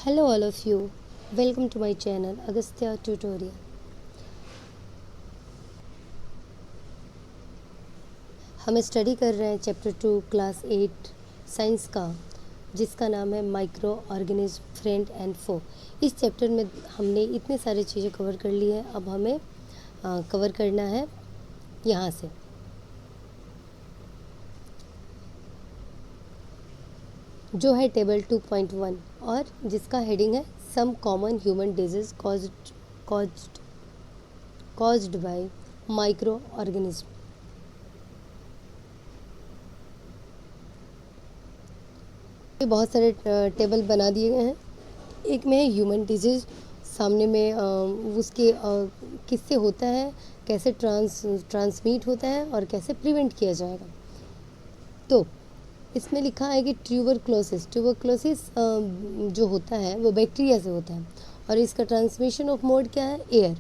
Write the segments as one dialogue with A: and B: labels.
A: Hello all of you, welcome to my channel Agastya Tutorial. हम study कर रहे हैं चैप्टर 2 क्लास 8 साइंस का, जिसका नाम है माइक्रो ऑर्गेनिज्म फ्रेंड एंड फो। इस चैप्टर में हमने इतने सारी चीज़ें कवर कर ली हैं, अब हमें कवर करना है यहाँ से। जो है टेबल 2.1 और जिसका हेडिंग है some common human disease caused by microorganism. बहुत सारे टेबल बना दिए गए हैं। एक में है ह्यूमन डिजीज, सामने में उसके किससे होता है, कैसे ट्रांसमिट होता है और कैसे प्रिवेंट किया जाएगा। तो इसमें लिखा है कि ट्यूबरक्लोसिस जो होता है वो बैक्टीरिया से होता है और इसका ट्रांसमिशन ऑफ मोड क्या है, एयर।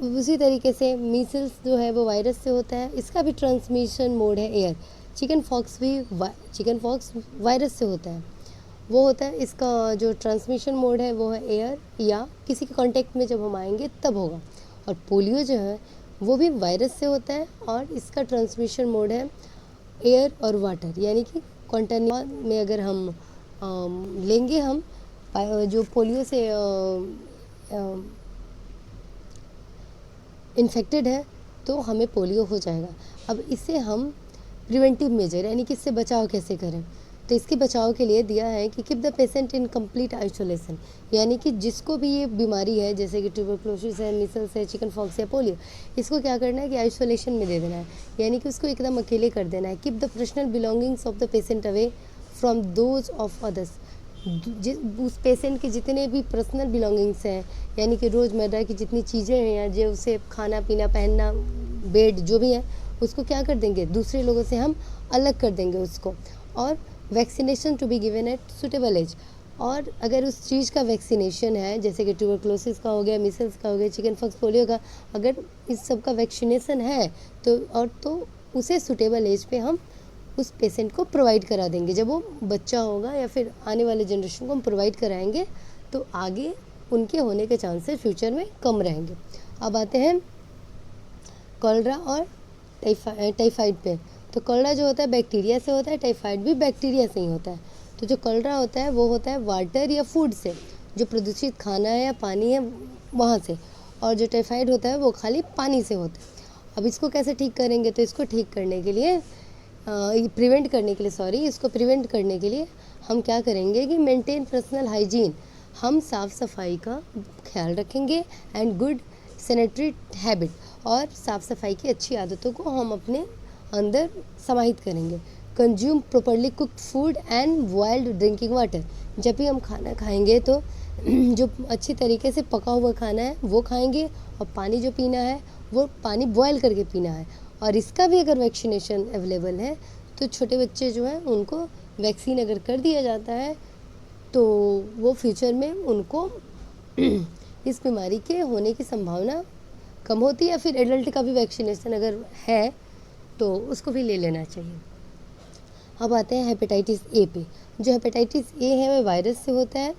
A: उसी तरीके से मीसल्स जो है वो वायरस से होता है, इसका भी ट्रांसमिशन मोड है एयर। चिकन पॉक्स वायरस से होता है, वो होता है, इसका जो ट्रांसमिशन मोड है वो है एयर या किसी के कांटेक्ट में जब हम आएंगे तब होगा। और पोलियो जो है वो भी वायरस से होता है और इसका ट्रांसमिशन मोड है एयर और वाटर, यानी कि कॉन्टेनिया में अगर हम लेंगे हम जो पोलियो से इन्फेक्टेड है तो हमें पोलियो हो जाएगा। अब इसे हम प्रिवेंटिव मेजर यानी कि इससे बचाव कैसे करें, तो इसके बचाव के लिए दिया है कि keep the patient in complete isolation, यानी कि जिसको भी ये बीमारी है जैसे कि ट्यूबरक्लोसिस है, मीसल्स है, चिकन पॉक्स है, पोलियो, इसको क्या करना है कि आइसोलेशन में दे देना है, यानी कि उसको एकदम अकेले कर देना है। Keep the personal belongings of the patient away from those of others. उस पेशेंट के जितने भी पर्सनल बिलोंगिंग्स हैं, यानी कि रोज़मर्रा की जितनी चीज़ें हैं या जो उसे खाना पीना पहनना बेड जो भी है उसको क्या कर देंगे, दूसरे लोगों से हम अलग कर देंगे उसको। और vaccination to be given at suitable age, और अगर उस चीज़ का वैक्सीनेशन है जैसे कि ट्यूबरक्लोसिस का हो गया, मिसल्स का हो गया, चिकन पॉक्स, पोलियो का, अगर इस सब का वैक्सीनेशन है तो उसे सुटेबल एज पे हम उस पेशेंट को प्रोवाइड करा देंगे। जब वो बच्चा होगा या फिर आने वाले जनरेशन को हम प्रोवाइड कराएंगे तो आगे उनके होने के चांसेस फ्यूचर में कम रहेंगे। अब आते हैं कॉलरा और टाइफाइड पे। तो कॉलरा जो होता है बैक्टीरिया से होता है, टाइफाइड भी बैक्टीरिया से ही होता है। तो जो कॉलरा होता है वो होता है वाटर या फूड से, जो प्रदूषित खाना है या पानी है वहाँ से, और जो टाइफाइड होता है वो खाली पानी से होता है। अब इसको कैसे ठीक करेंगे, तो इसको ठीक करने के लिए इसको प्रिवेंट करने के लिए हम क्या करेंगे कि मेंटेन पर्सनल हाइजीन, हम साफ़ सफाई का ख्याल रखेंगे एंड गुड सैनिटरी हैबिट, और साफ़ सफाई की अच्छी आदतों को हम अपने अंदर समाहित करेंगे। Consume properly cooked food and boiled drinking water, जब भी हम खाना खाएंगे तो जो अच्छी तरीके से पका हुआ खाना है वो खाएंगे, और पानी जो पीना है वो पानी बॉयल करके पीना है। और इसका भी अगर वैक्सीनेशन अवेलेबल है तो छोटे बच्चे जो हैं उनको वैक्सीन अगर कर दिया जाता है तो वो फ्यूचर में उनको इस बीमारी के होने की संभावना कम होती है। या फिर एडल्ट का भी वैक्सीनेशन अगर है तो उसको भी ले लेना चाहिए। अब आते हैं हेपेटाइटिस ए पे। जो हेपेटाइटिस ए है वह वायरस से होता है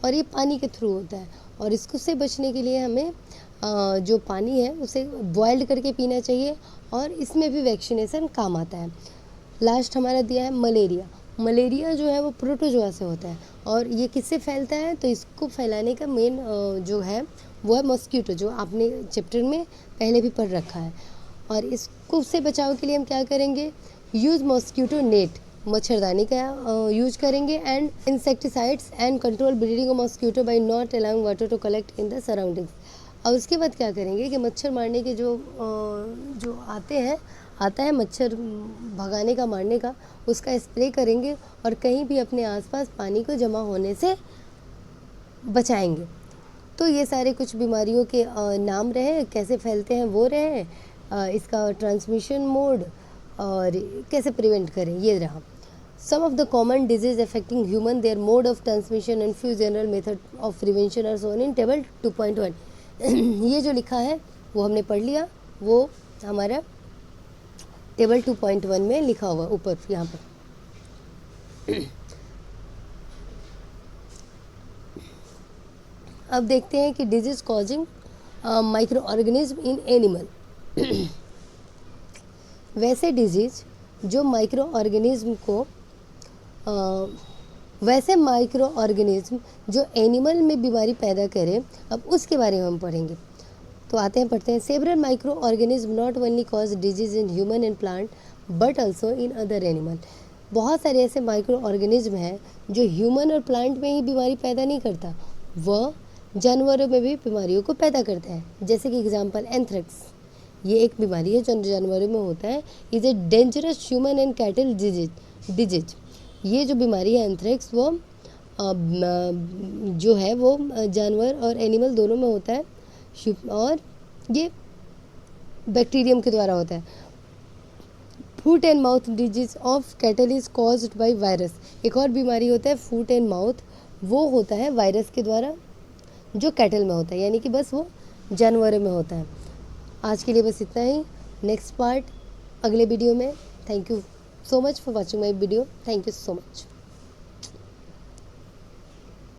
A: और ये पानी के थ्रू होता है, और इसको से बचने के लिए हमें जो पानी है उसे बॉइल्ड करके पीना चाहिए, और इसमें भी वैक्सीनेशन काम आता है। लास्ट हमारा दिया है मलेरिया जो है वो प्रोटोजोआ से होता है, और ये किससे फैलता है, तो इसको फैलाने का मेन जो है वो है मॉस्किटो, जो आपने चैप्टर में पहले भी पढ़ रखा है। और इसको से बचाव के लिए हम क्या करेंगे, यूज़ मॉस्किटो नेट, मच्छरदानी का यूज करेंगे, and insecticides and control breeding of mosquito by not allowing water to collect in the surroundings. और उसके बाद क्या करेंगे कि मच्छर मारने के जो आता है मच्छर भगाने का, मारने का, उसका स्प्रे करेंगे और कहीं भी अपने आसपास पानी को जमा होने से बचाएंगे। तो ये सारे कुछ बीमारियों के नाम रहे, कैसे फैलते हैं वो रहे, इसका ट्रांसमिशन मोड और कैसे प्रिवेंट करें ये रहा। Some of the common disease affecting human, their mode of transmission and few general method of prevention are shown in table 2.1। ये जो लिखा है वो हमने पढ़ लिया, वो हमारा टेबल 2.1 में लिखा हुआ ऊपर यहाँ पर। अब देखते हैं कि disease causing micro organism in animal. वैसे डिजीज़ जो माइक्रो ऑर्गेनिज्म को वैसे माइक्रो ऑर्गेनिज्म जो एनिमल में बीमारी पैदा करे, अब उसके बारे में हम पढ़ेंगे। तो आते हैं पढ़ते हैं। Several micro organism not only cause disease in human and plant but also in other animal. बहुत सारे ऐसे माइक्रो ऑर्गेनिज्म हैं जो ह्यूमन और प्लांट में ही बीमारी पैदा नहीं करता, वह जानवरों में भी बीमारियों को पैदा करता है। जैसे कि एग्जांपल एंथ्रेक्स, ये एक बीमारी है जो जानवरों में होता है। Is a dangerous human and cattle disease. ये जो बीमारी है एंथ्रेक्स, वो जो है वो जानवर और एनिमल दोनों में होता है, और ये बैक्टीरियम के द्वारा होता है। Foot and mouth disease of cattle is caused by virus. एक और बीमारी होता है फूट एंड माउथ, वो होता है वायरस के द्वारा, जो कैटल में होता है, यानी कि बस वो जानवरों में होता है। आज के लिए बस इतना ही। नेक्स्ट पार्ट अगले वीडियो में। Thank you so much for watching my video. Thank you so much.